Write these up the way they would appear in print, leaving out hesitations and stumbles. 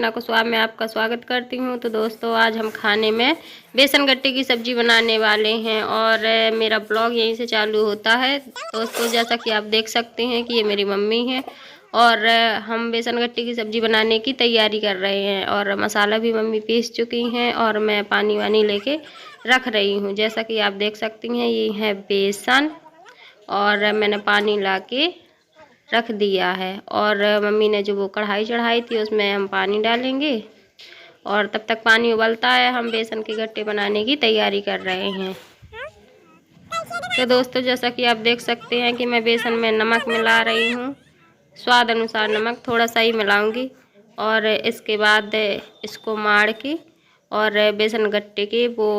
रचना कुशवाहा में आपका स्वागत करती हूं। तो दोस्तों आज हम खाने में बेसन गट्टे की सब्ज़ी बनाने वाले हैं और मेरा ब्लॉग यहीं से चालू होता है। दोस्तों जैसा कि आप देख सकते हैं कि ये मेरी मम्मी है और हम बेसन गट्टे की सब्ज़ी बनाने की तैयारी कर रहे हैं और मसाला भी मम्मी पीस चुकी हैं और मैं पानी वानी लेके रख रही हूँ। जैसा कि आप देख सकती हैं ये है बेसन और मैंने पानी ला के रख दिया है और मम्मी ने जो वो कढ़ाई चढ़ाई थी उसमें हम पानी डालेंगे और तब तक पानी उबलता है हम बेसन के गट्टे बनाने की तैयारी कर रहे हैं। तो दोस्तों जैसा कि आप देख सकते हैं कि मैं बेसन में नमक मिला रही हूँ, स्वाद अनुसार नमक थोड़ा सा ही मिलाऊंगी और इसके बाद इसको मार के और बेसन गट्टे के वो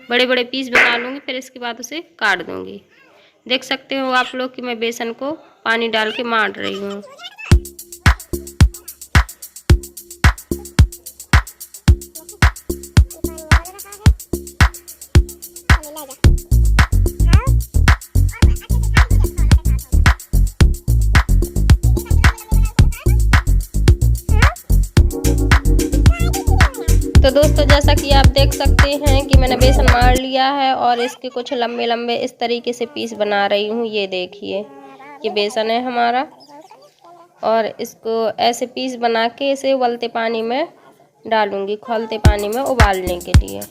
बड़े बड़े पीस बना लूँगी, फिर इसके बाद उसे काट दूँगी। देख सकते हो आप लोग कि मैं बेसन को पानी डाल के मार रही हूँ। तो दोस्तों जैसा कि आप देख सकते हैं कि मैंने बेसन मार लिया है और इसके कुछ लंबे लंबे इस तरीके से पीस बना रही हूँ। ये देखिए ये बेसन है हमारा और इसको ऐसे पीस बना के इसे उबलते पानी में डालूंगी, खौलते पानी में उबालने के लिए।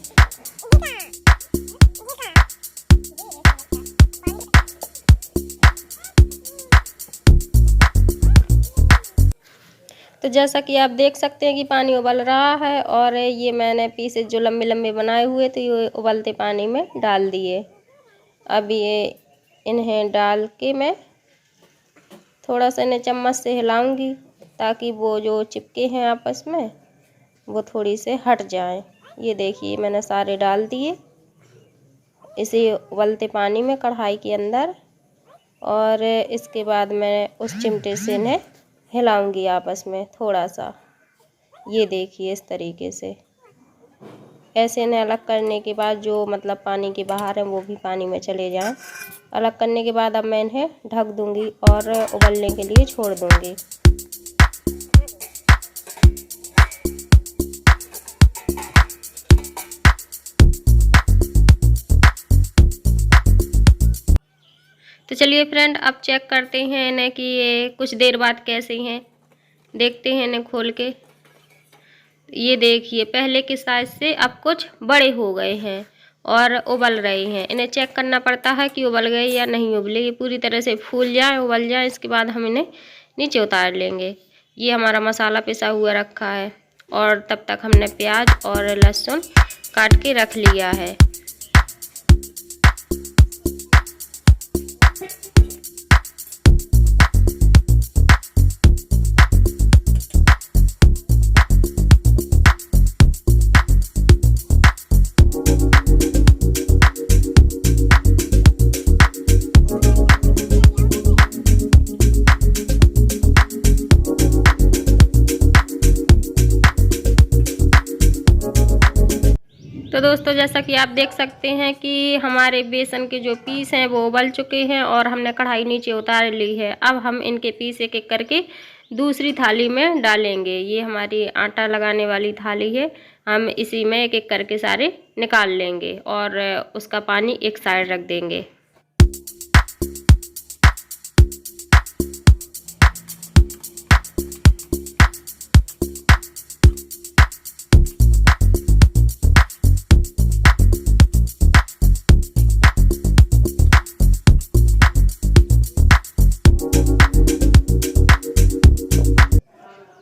तो जैसा कि आप देख सकते हैं कि पानी उबल रहा है और ये मैंने पीसेस जो लंबे लंबे बनाए हुए थे ये उबलते पानी में डाल दिए। अब ये इन्हें डाल के मैं थोड़ा सा इन्हें चम्मच से हिलाऊंगी ताकि वो जो चिपके हैं आपस में वो थोड़ी से हट जाएं। ये देखिए मैंने सारे डाल दिए इसे उबलते पानी में कढ़ाई के अंदर और इसके बाद मैं उस चिमटे से इन्हें हिलाऊंगी आपस में थोड़ा सा। ये देखिए इस तरीके से ऐसे इन्हें अलग करने के बाद जो मतलब पानी के बाहर हैं वो भी पानी में चले जाएं। अलग करने के बाद अब मैं इन्हें ढक दूंगी और उबलने के लिए छोड़ दूंगी। तो चलिए फ्रेंड अब चेक करते हैं इन्हें कि ये कुछ देर बाद कैसे हैं। देखते हैं इन्हें खोल के। ये देखिए पहले के साइज से अब कुछ बड़े हो गए हैं और उबल रहे हैं। इन्हें चेक करना पड़ता है कि उबल गए या नहीं उबले। ये पूरी तरह से फूल जाए उबल जाए इसके बाद हम इन्हें नीचे उतार लेंगे। ये हमारा मसाला पिसा हुआ रखा है और तब तक हमने प्याज और लहसुन काट के रख लिया है। तो दोस्तों जैसा कि आप देख सकते हैं कि हमारे बेसन के जो पीस हैं वो उबल चुके हैं और हमने कढ़ाई नीचे उतार ली है। अब हम इनके पीस एक एक करके दूसरी थाली में डालेंगे। ये हमारी आटा लगाने वाली थाली है, हम इसी में एक एक करके सारे निकाल लेंगे और उसका पानी एक साइड रख देंगे।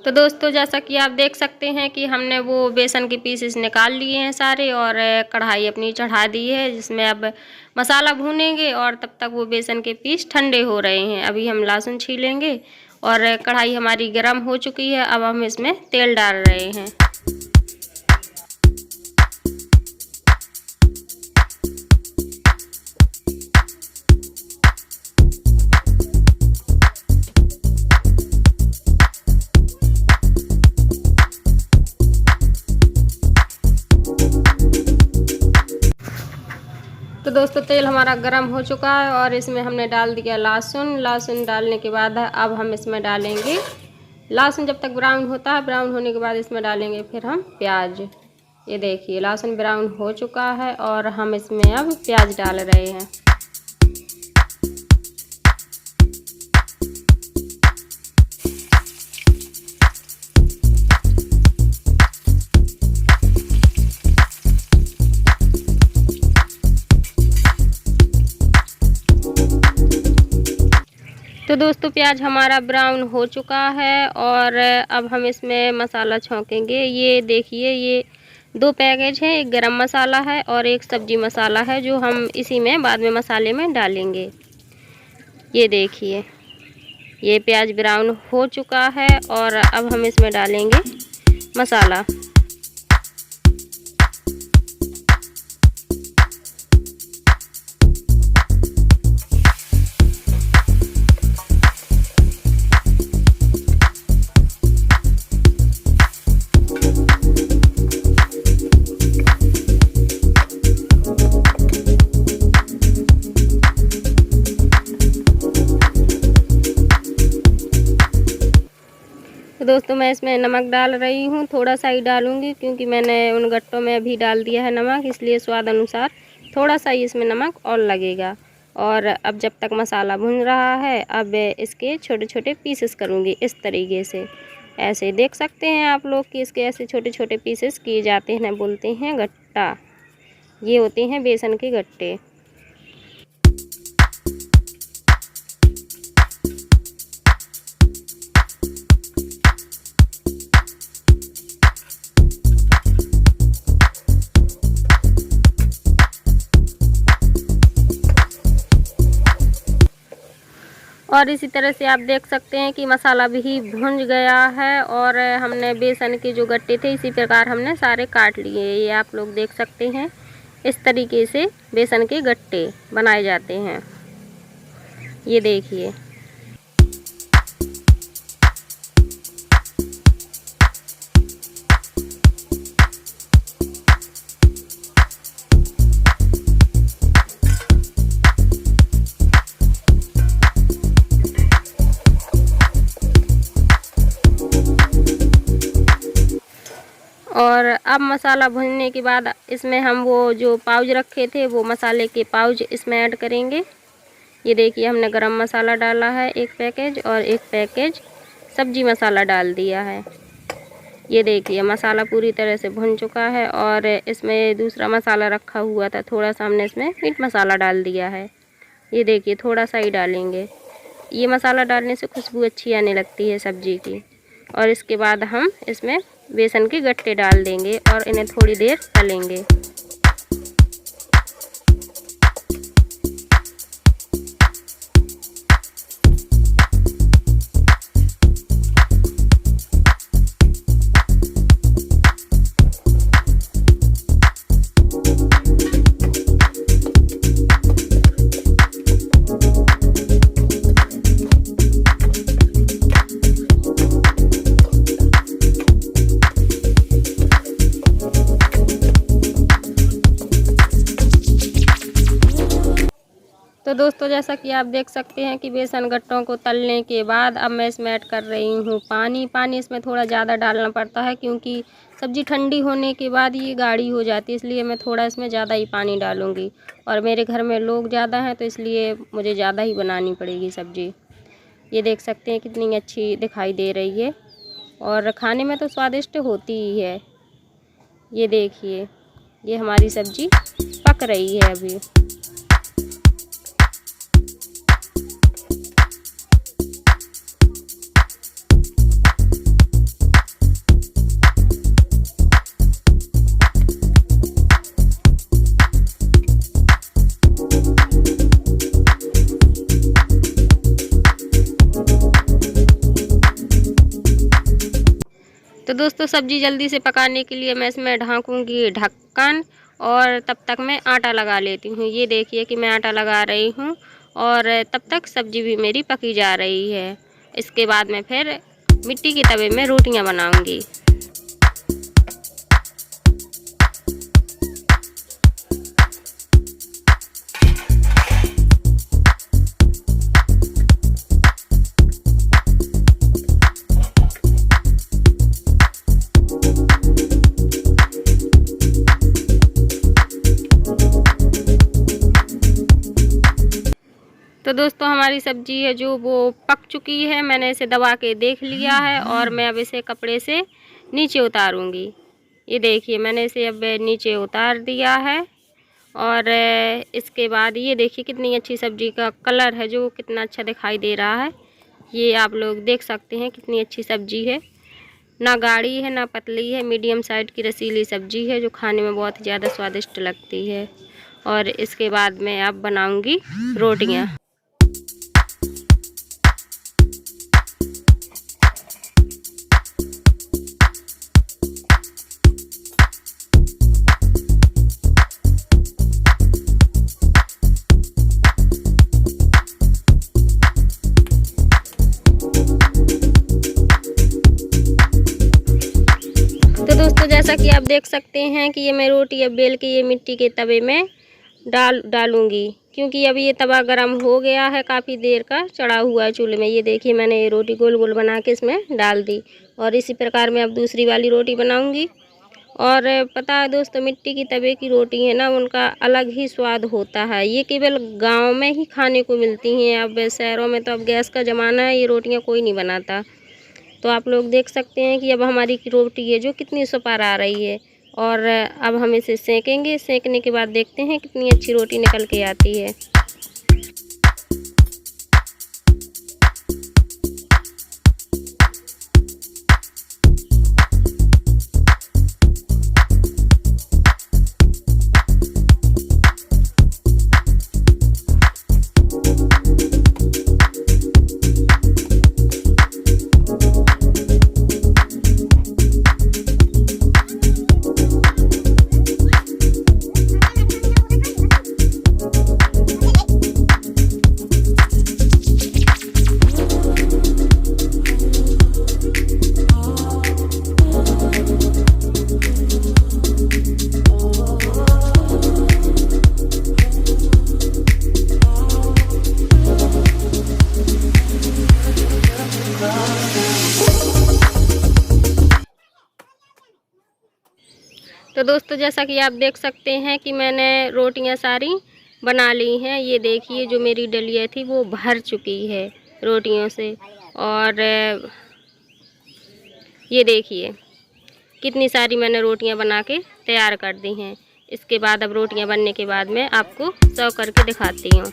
तो दोस्तों जैसा कि आप देख सकते हैं कि हमने वो बेसन के पीसेस निकाल लिए हैं सारे और कढ़ाई अपनी चढ़ा दी है जिसमें अब मसाला भूनेंगे और तब तक वो बेसन के पीस ठंडे हो रहे हैं। अभी हम लहसुन छीलेंगे और कढ़ाई हमारी गर्म हो चुकी है। अब हम इसमें तेल डाल रहे हैं। तो दोस्तों तेल हमारा गर्म हो चुका है और इसमें हमने डाल दिया लहसुन। लहसुन डालने के बाद अब हम इसमें डालेंगे लहसुन जब तक ब्राउन होता है, ब्राउन होने के बाद इसमें डालेंगे फिर हम प्याज। ये देखिए लहसुन ब्राउन हो चुका है और हम इसमें अब प्याज डाल रहे हैं। तो दोस्तों प्याज हमारा ब्राउन हो चुका है और अब हम इसमें मसाला छौंकेंगे। ये देखिए ये 2 पैकेज है, एक गरम मसाला है और एक सब्जी मसाला है, जो हम इसी में बाद में मसाले में डालेंगे। ये देखिए ये प्याज ब्राउन हो चुका है और अब हम इसमें डालेंगे मसाला। तो दोस्तों मैं इसमें नमक डाल रही हूँ, थोड़ा सा ही डालूँगी क्योंकि मैंने उन गट्टों में अभी डाल दिया है नमक, इसलिए स्वाद अनुसार थोड़ा सा ही इसमें नमक और लगेगा। और अब जब तक मसाला भुन रहा है, अब इसके छोटे छोटे पीसेस करूँगी इस तरीके से। ऐसे देख सकते हैं आप लोग कि इसके ऐसे छोटे छोटे पीसेस किए जाते हैं, बोलते हैं गट्टा। ये होते हैं बेसन के गट्टे। और इसी तरह से आप देख सकते हैं कि मसाला भी भुन गया है और हमने बेसन के जो गट्टे थे इसी प्रकार हमने सारे काट लिए। ये आप लोग देख सकते हैं इस तरीके से बेसन के गट्टे बनाए जाते हैं। ये देखिए और अब मसाला भुनने के बाद इसमें हम वो जो पाउच रखे थे वो मसाले के पाउच इसमें ऐड करेंगे। ये देखिए हमने गरम मसाला डाला है 1 पैकेज और 1 पैकेज सब्जी मसाला डाल दिया है। ये देखिए मसाला पूरी तरह से भुन चुका है और इसमें दूसरा मसाला रखा हुआ था, थोड़ा सा हमने इसमें मीट मसाला डाल दिया है। ये देखिए थोड़ा सा ही डालेंगे, ये मसाला डालने से खुशबू अच्छी आने लगती है सब्जी की। और इसके बाद हम इसमें बेसन के गट्टे डाल देंगे और इन्हें थोड़ी देर तलेंगे। तो दोस्तों जैसा कि आप देख सकते हैं कि बेसन गट्टों को तलने के बाद अब मैं इसमें ऐड कर रही हूँ पानी। पानी इसमें थोड़ा ज़्यादा डालना पड़ता है क्योंकि सब्ज़ी ठंडी होने के बाद ये गाढ़ी हो जाती है, इसलिए मैं थोड़ा इसमें ज़्यादा ही पानी डालूँगी। और मेरे घर में लोग ज़्यादा हैं तो इसलिए मुझे ज़्यादा ही बनानी पड़ेगी सब्ज़ी। ये देख सकते हैं कितनी अच्छी दिखाई दे रही है और खाने में तो स्वादिष्ट होती ही है। ये देखिए ये हमारी सब्ज़ी पक रही है अभी। तो दोस्तों सब्ज़ी जल्दी से पकाने के लिए मैं इसमें ढाँकूँगी ढक्कन और तब तक मैं आटा लगा लेती हूँ। ये देखिए कि मैं आटा लगा रही हूँ और तब तक सब्ज़ी भी मेरी पकी जा रही है। इसके बाद मैं फिर मिट्टी के तवे में रोटियाँ बनाऊँगी। तो दोस्तों हमारी सब्जी है जो वो पक चुकी है। मैंने इसे दबा के देख लिया है और मैं अब इसे कपड़े से नीचे उतारूंगी। ये देखिए मैंने इसे अब नीचे उतार दिया है। और इसके बाद ये देखिए कितनी अच्छी सब्जी का कलर है जो कितना अच्छा दिखाई दे रहा है। ये आप लोग देख सकते हैं कितनी अच्छी सब्जी है, ना गाढ़ी है ना पतली है, मीडियम साइज की रसीली सब्जी है जो खाने में बहुत ज़्यादा स्वादिष्ट लगती है। और इसके बाद मैं अब बनाऊंगी रोटियां। तो दोस्तों जैसा कि आप देख सकते हैं कि ये मैं रोटी अब बेल के ये मिट्टी के तवे में डालूंगी, क्योंकि अभी ये तवा गरम हो गया है, काफ़ी देर का चढ़ा हुआ है चूल्हे में। ये देखिए मैंने ये रोटी गोल गोल बना के इसमें डाल दी और इसी प्रकार मैं अब दूसरी वाली रोटी बनाऊंगी। और पता है दोस्तों, मिट्टी की तवे की रोटी है ना, उनका अलग ही स्वाद होता है। ये केवल गाँव में ही खाने को मिलती हैं। अब शहरों में तो अब गैस का ज़माना है, ये रोटियाँ कोई नहीं बनाता। तो आप लोग देख सकते हैं कि अब हमारी की रोटी है जो कितनी सुपार आ रही है। और अब हम इसे सेकेंगे। सेकने के बाद देखते हैं कितनी अच्छी रोटी निकल के आती है। तो दोस्तों जैसा कि आप देख सकते हैं कि मैंने रोटियां सारी बना ली हैं। ये देखिए जो मेरी डलिया थी वो भर चुकी है रोटियों से। और ये देखिए कितनी सारी मैंने रोटियां बना के तैयार कर दी हैं। इसके बाद अब रोटियां बनने के बाद मैं आपको सर्व करके दिखाती हूँ।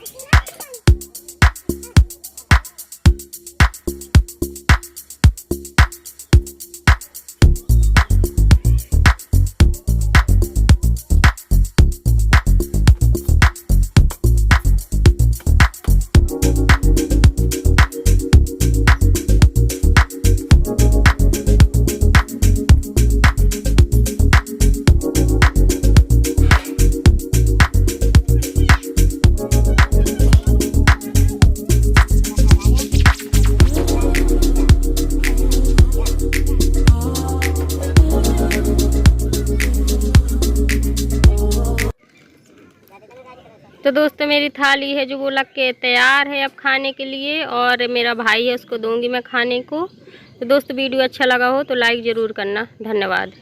तो दोस्तों मेरी थाली है जो वो लग के तैयार है अब खाने के लिए। और मेरा भाई है उसको दूंगी मैं खाने को। तो दोस्तों वीडियो अच्छा लगा हो तो लाइक ज़रूर करना। धन्यवाद।